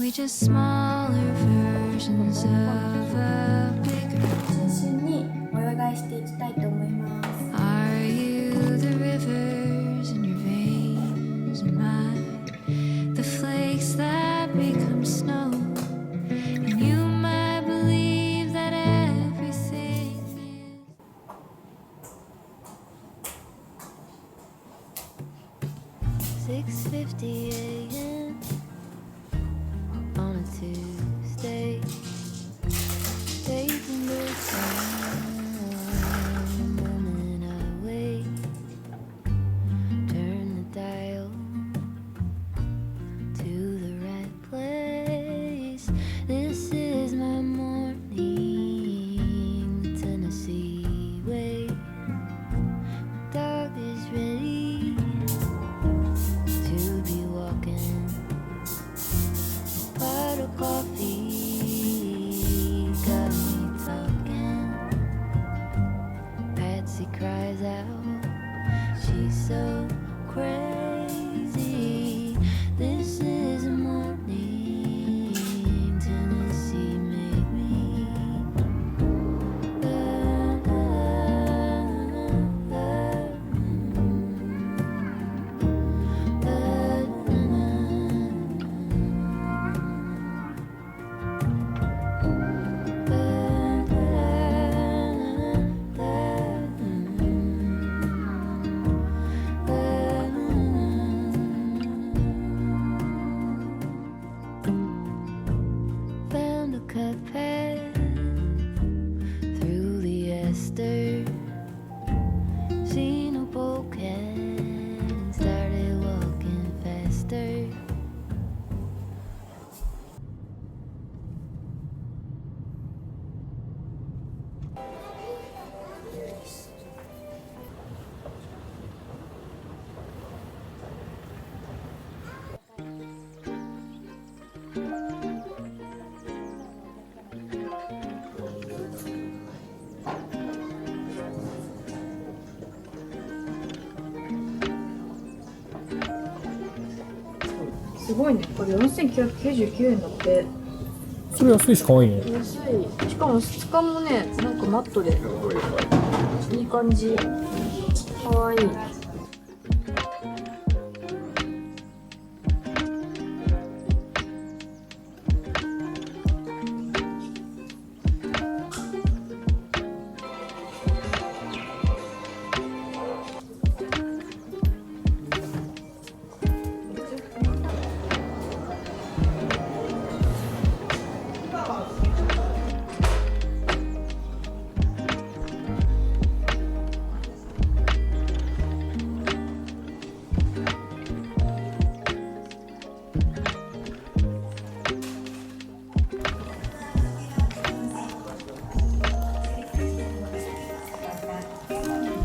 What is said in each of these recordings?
we just smaller versions of a bigger? 中心に泳がしていきたいと思います。 Are you the rivers in your veins and mine? The flakes that become snow, and you might believe that everything is 6:50 a.m. on a Tuesday, taking the time. The moment I wake, turn the dial to the right place. This is my morning, the Tennessee way. My dog is ready to be walking. Pot of coffee got me talking. Patsy cries out, she's so crazy. This is a morning Tennessee made me. Found a cut path through the Esther. Seen a bulkhead and started walking faster. $すごいね。これ4999円だって。それ安いし可愛いね。安い。しかも質感もね、なんかマットでいい感じ。かわいい。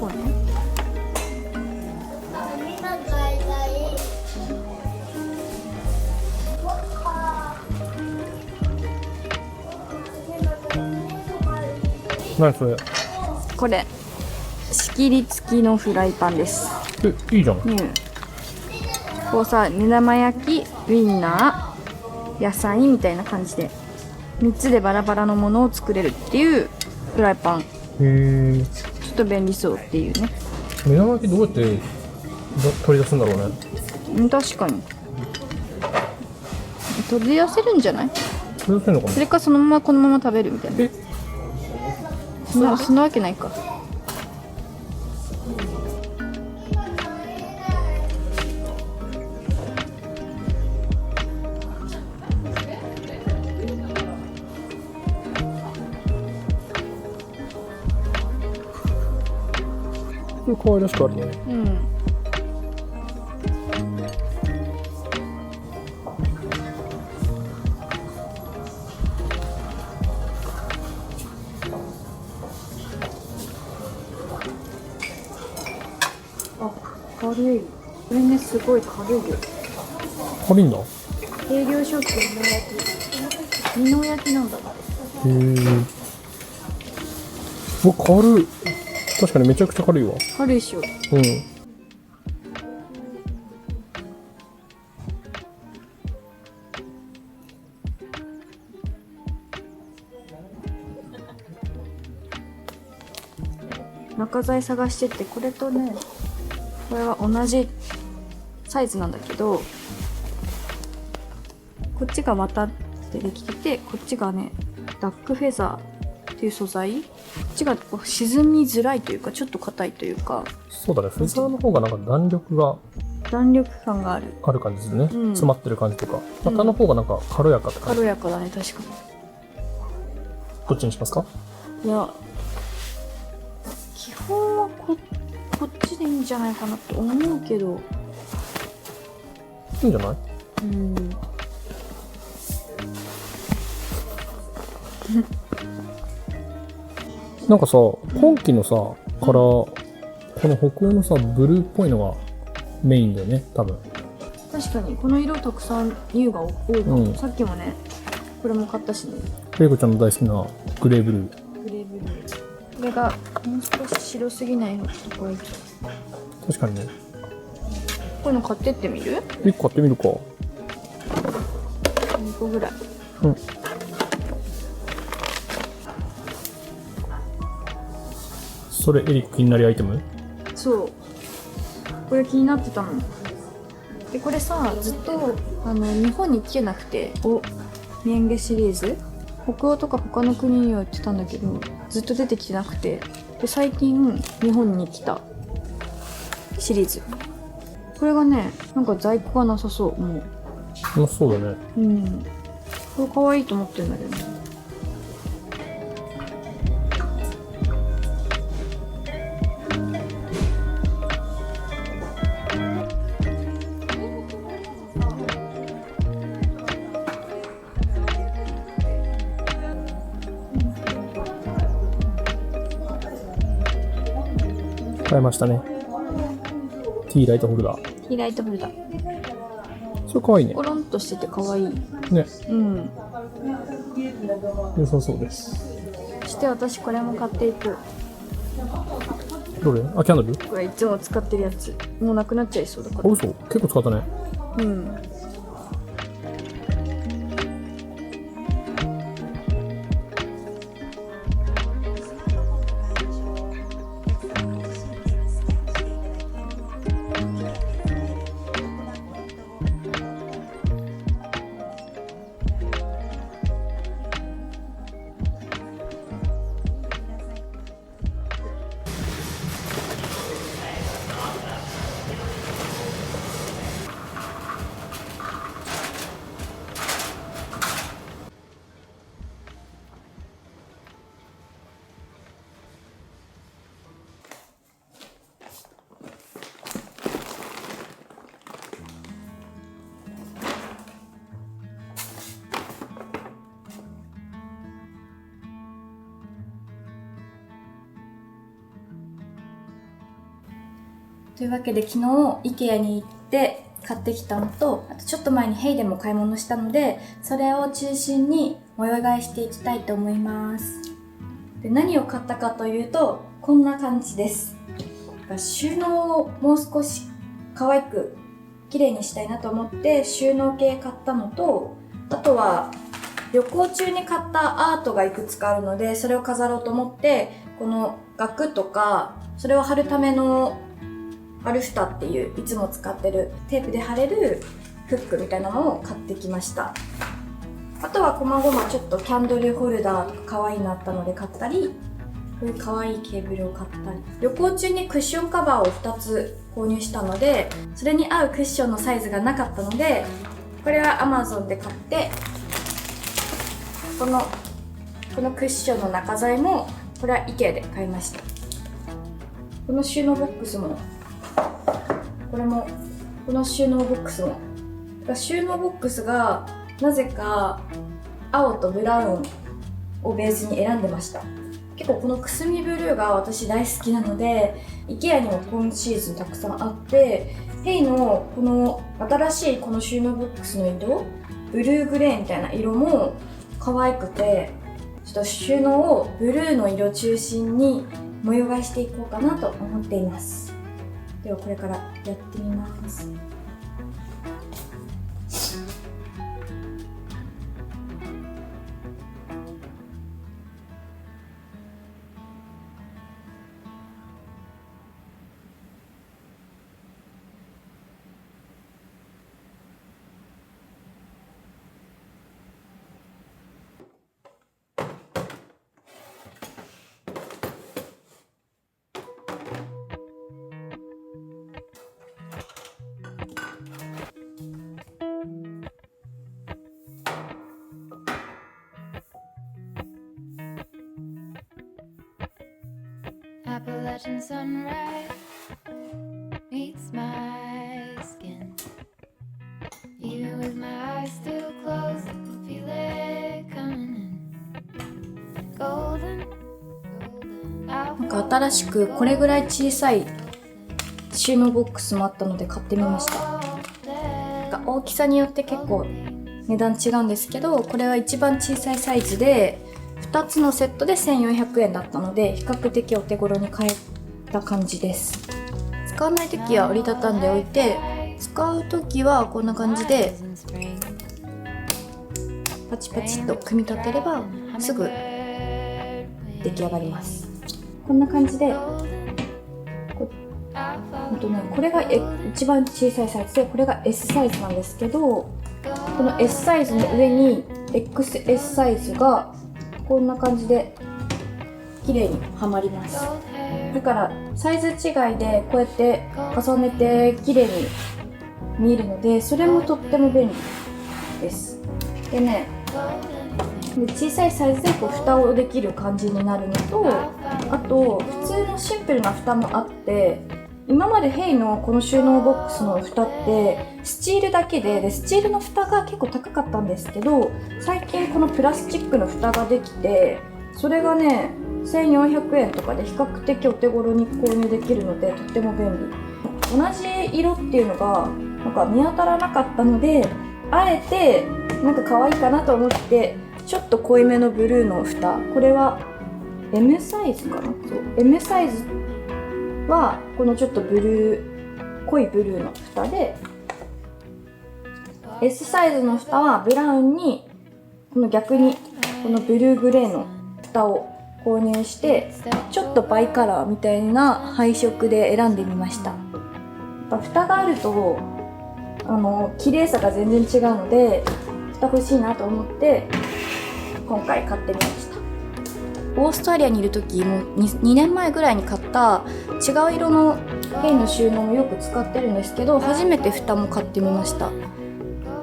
こうね。何それ？これ仕切り付きのフライパンです。いいじゃん。こうさ、目玉焼き、ウインナー、野菜みたいな感じで3つでバラバラのものを作れるっていうフライパン。へえ。ちょっと便利そうっていうね。目玉焼きどうやって取り出すんだろうね。確かに取り出せるんじゃない？取り出せるのかな。それかそのままこのまま食べるみたいな。そんなわけないか。これ可愛らしくあるね。うん。あ、軽い。これね、すごい軽いよ。軽いんだ。営業食器美濃焼きなんだな。へえ。うわ、軽い。確かにめちゃくちゃ軽いわ。軽いっしょ。うん。中材探してて、これとねこれは同じサイズなんだけど、こっちが綿でできてて、こっちがねダックフェザーっていう素材。こっちがこう沈みづらいというか、ちょっと硬いというか、そうだね、フェザーの方がなんか弾力が弾力感がある。ある感じですね、うん詰まってる感じとか。綿の方がなんか軽やかって感じ、軽やかだね、確かどっちにしますか？に。いや、基本はこっちでいいんじゃないかなって思うけど。いいんじゃない？うん。なんかさ、今期のさからこの北欧のさブルーっぽいのがメインだよね、多分。確かにこの色たくさん優が多いかも、うん。さっきもねこれも買ったしね。レイコちゃんの大好きなグレーブルー。グレーブルー。これがもう少し白すぎないところ。確かにね。こういうの買ってってみる1個買ってみるか。？2個ぐらい。うん。それエリック気になりアイテム？そう、これ気になってたの。でこれさ、ずっと日本に来てなくて、ミエンゲシリーズ北欧とか他の国には売ってたんだけど、ずっと出てきてなくて、で最近日本に来たシリーズ。これがね、なんか在庫がなさそう。もまあそうだね。う、これ可愛いと思ってるんだけどね。買いましたね。ティーライトホルダー。ヒーライトホルダー。それかわいいね。コロンとしてて可愛い。ね。うん。良さそうです。そして私これも買っていく。どれ？あ、キャンドル？これいつも使ってるやつ。もうなくなっちゃいそうだかあ、嘘？結構使ったね。ら。うん。というわけで昨日 IKEA に行って買ってきたのと、あとちょっと前にヘイでも買い物したので、それを中心に模様替えしていきたいと思います。で、何を買ったかというと、こんな感じです。収納をもう少し可愛く綺麗にしたいなと思って収納系買ったのと、あとは旅行中に買ったアートがいくつかあるので、それを飾ろうと思って、この額とかそれを貼るためのアルフタっていういつも使ってるテープで貼れるフックみたいなのを買ってきました。あとは細々ちょっとキャンドルホルダーとか可愛いのあったので買ったり、こういう可愛いケーブルを買ったり、旅行中にクッションカバーを2つ購入したので、それに合うクッションのサイズがなかったので、これは Amazon で買って、このクッションの中材もこれは IKEA で買いました。この収納ボックスも、これもこの収納ボックスも、収納ボックスがなぜか青とブラウンをベースに選んでました。結構このくすみブルーが私大好きなので、 IKEA にも今シーズンたくさんあって、ヘイのこの新しいこの収納ボックスの色、ブルーグレーみたいな色も可愛くて、ちょっと収納をブルーの色中心に模様替えしていこうかなと思っています。ではこれからやってみます。Appalachian sunrise meets my skin. Even with my eyes still closed, I can feel it coming in. Golden, golden. なんか新しくこれぐらい小さい収納ボックスもあったので買ってみました。なんか大きさによって結構値段違うんですけど、これは一番小さいサイズで2つのセットで1400円だったので比較的お手頃に買えた感じです。使わない時は折りたたんでおいて、使う時はこんな感じでパチパチっと組み立てればすぐ出来上がります。こんな感じでこれが一番小さいサイズで、これが S サイズなんですけど、この S サイズの上に XS サイズがこんな感じで綺麗にはまります。だからサイズ違いでこうやって重ねて綺麗に見えるので、それもとっても便利です。でね、小さいサイズでこう蓋をできる感じになるのと、あと普通のシンプルな蓋もあって、今までヘイのこの収納ボックスの蓋ってスチールだけで、スチールの蓋が結構高かったんですけど、最近このプラスチックの蓋ができて、それがね1400円とかで比較的お手頃に購入できるのでとっても便利。同じ色っていうのがなんか見当たらなかったので、あえてなんか可愛いかなと思ってちょっと濃いめのブルーの蓋、これは M サイズかな。そう、 M サイズはこのちょっとブルー、濃いブルーの蓋で、 S サイズの蓋はブラウンにこの逆にこのブルーグレーの蓋を購入して、ちょっとバイカラーみたいな配色で選んでみました。やっぱ蓋があると綺麗さが全然違うので、蓋欲しいなと思って今回買ってみました。オーストラリアにいる時も 2年前ぐらいに買った違う色のヘイの収納もよく使ってるんですけど、初めて蓋も買ってみました。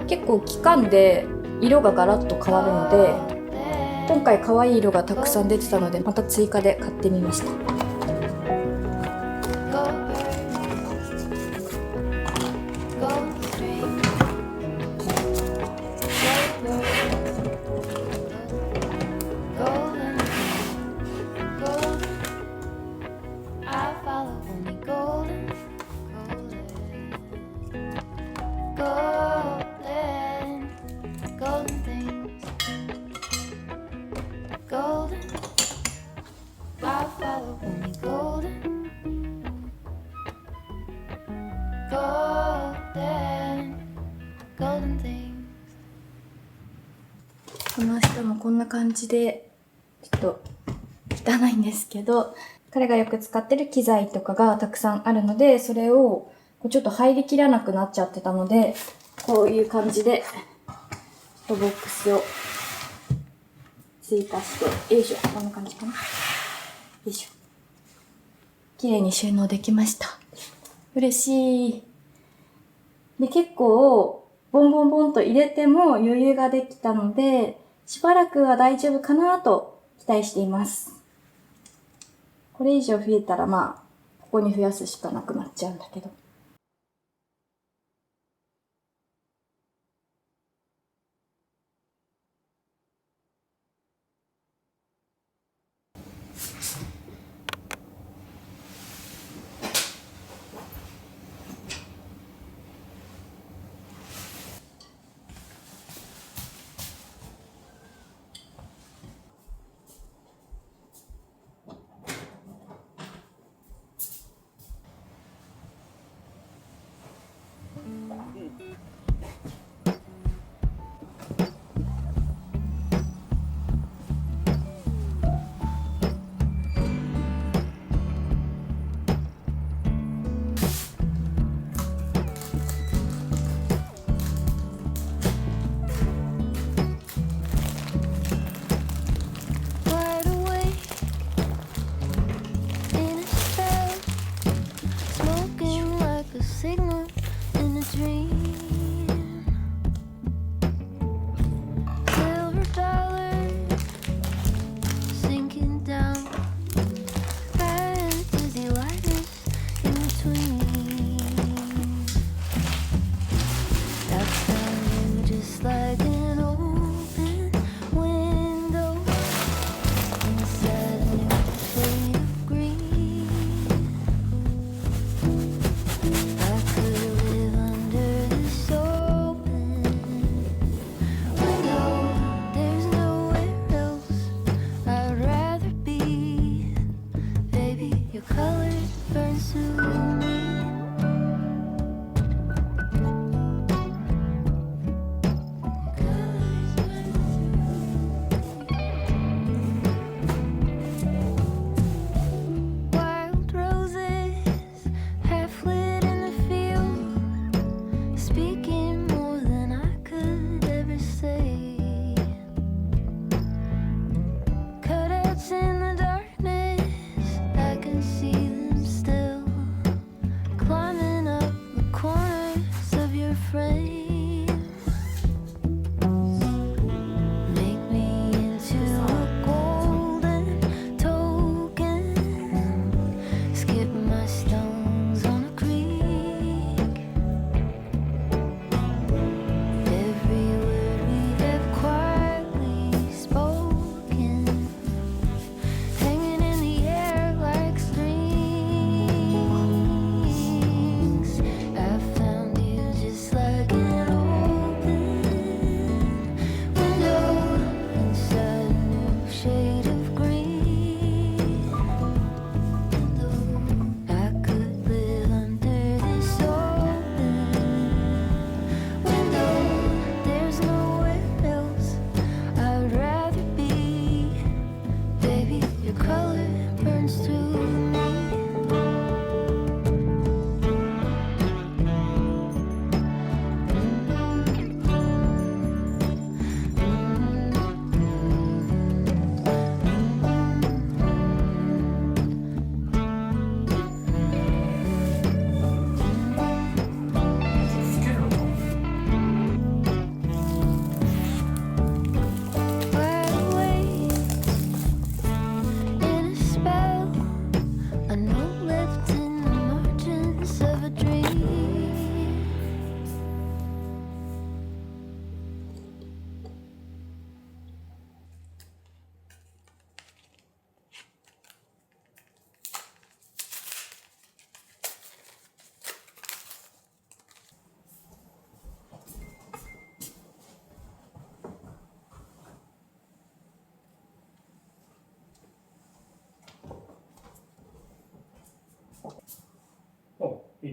結構期間で色がガラッと変わるので、今回可愛い色がたくさん出てたのでまた追加で買ってみました。この下もこんな感じでちょっと汚いんですけど、彼がよく使ってる機材とかがたくさんあるので、それをちょっと入りきらなくなっちゃってたので、こういう感じでボックスを追加して、よいしょ、こんな感じかな。よいしょ。綺麗に収納できました。嬉しい。で、結構ボンボンボンと入れても余裕ができたので、しばらくは大丈夫かなと期待しています。これ以上増えたらここに増やすしかなくなっちゃうんだけど。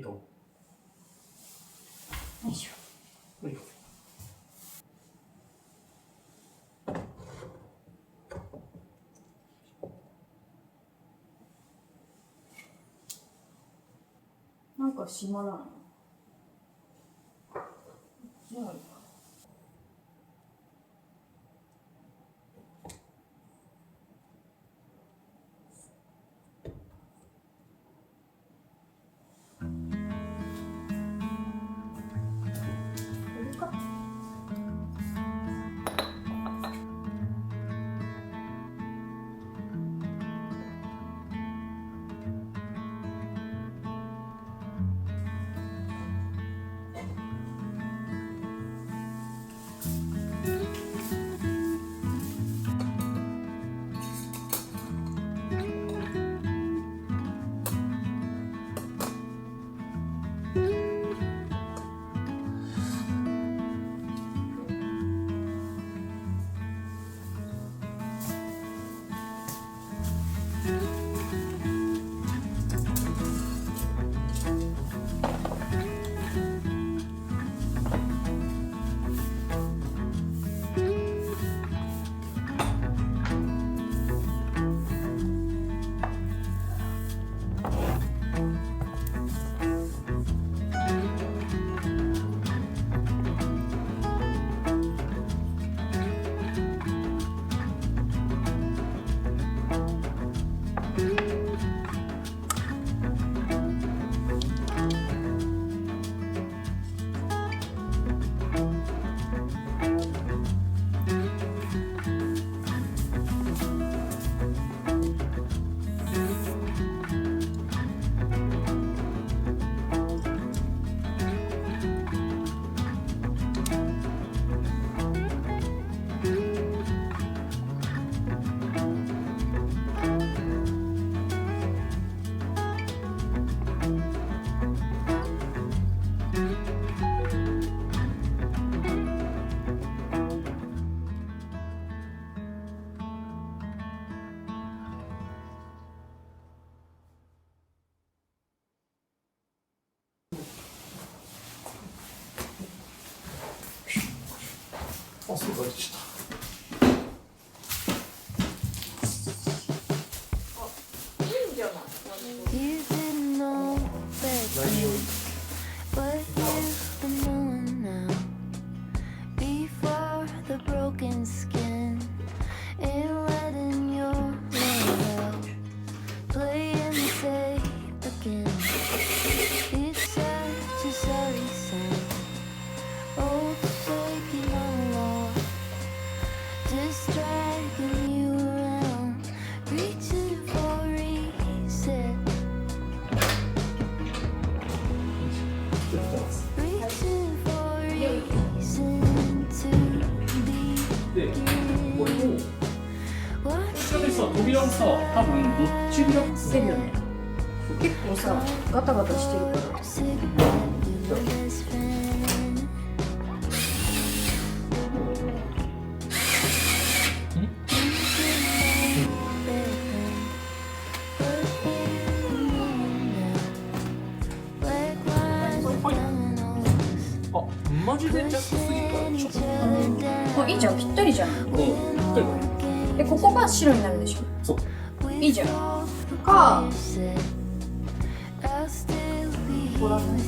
と思よいしょ。う。よいしょ。なんか閉まらない。あ、そうか、ちょっと。You didn't know back then, but you've been knowing now. Before the broken skin and letting your love out, playing the tape again. It's such a sorry sound. Oh, shaking monologue, just dragging you around, reaching for reset, reaching for reason to で、これを、 begin. 下でさ、扉をさ、多分どっち開くしてるよね。結構さ、ガタガタしてるから。 Say goodbye to my best friend. あ、マジでジャストすぎるから、ちょっと。あ、いいじゃん、ぴったりじゃん。うん、ぴったりだね。で、ここが白になるでしょ。そう。いいじゃん。か、ご覧ね。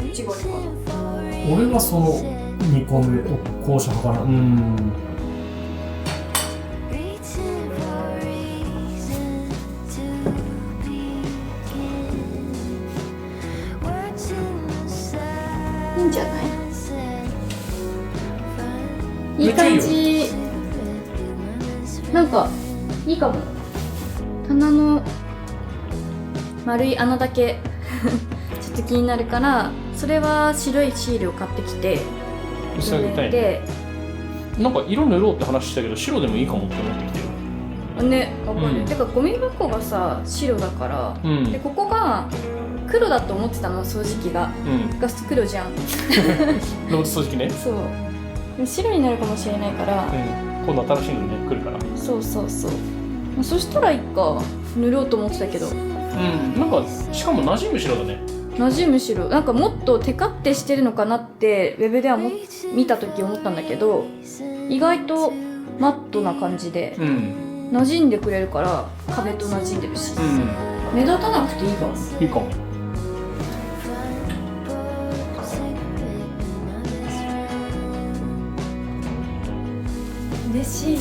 いちごとか。俺はその2個目を後者かな。いいんじゃない？いい感じ。なんかいいかも。棚の丸い穴だけちょっと気になるから、それは白いシールを買ってきて下みたいで、なんか色塗ろうって話したけど、白でもいいかもって思ってきてる。ね、わかる。うんてかゴミ箱がさ白だから、うんでここが黒だと思ってたの、掃除機が。うん。が黒じゃん。ロボット掃除機ね。そう。でも白になるかもしれないから、うん。今度新しいのね、来るから。そうそうそう。そしたらいいか、塗ろうと思ってたけど。なんかしかも馴染む白だね。馴染む白、なんかもっとテカってしてるのかなってウェブでは見た時思ったんだけど、意外とマットな感じで馴染んでくれるから、壁と馴染んでるし、目立たなくていいかも。いいかも。嬉しい。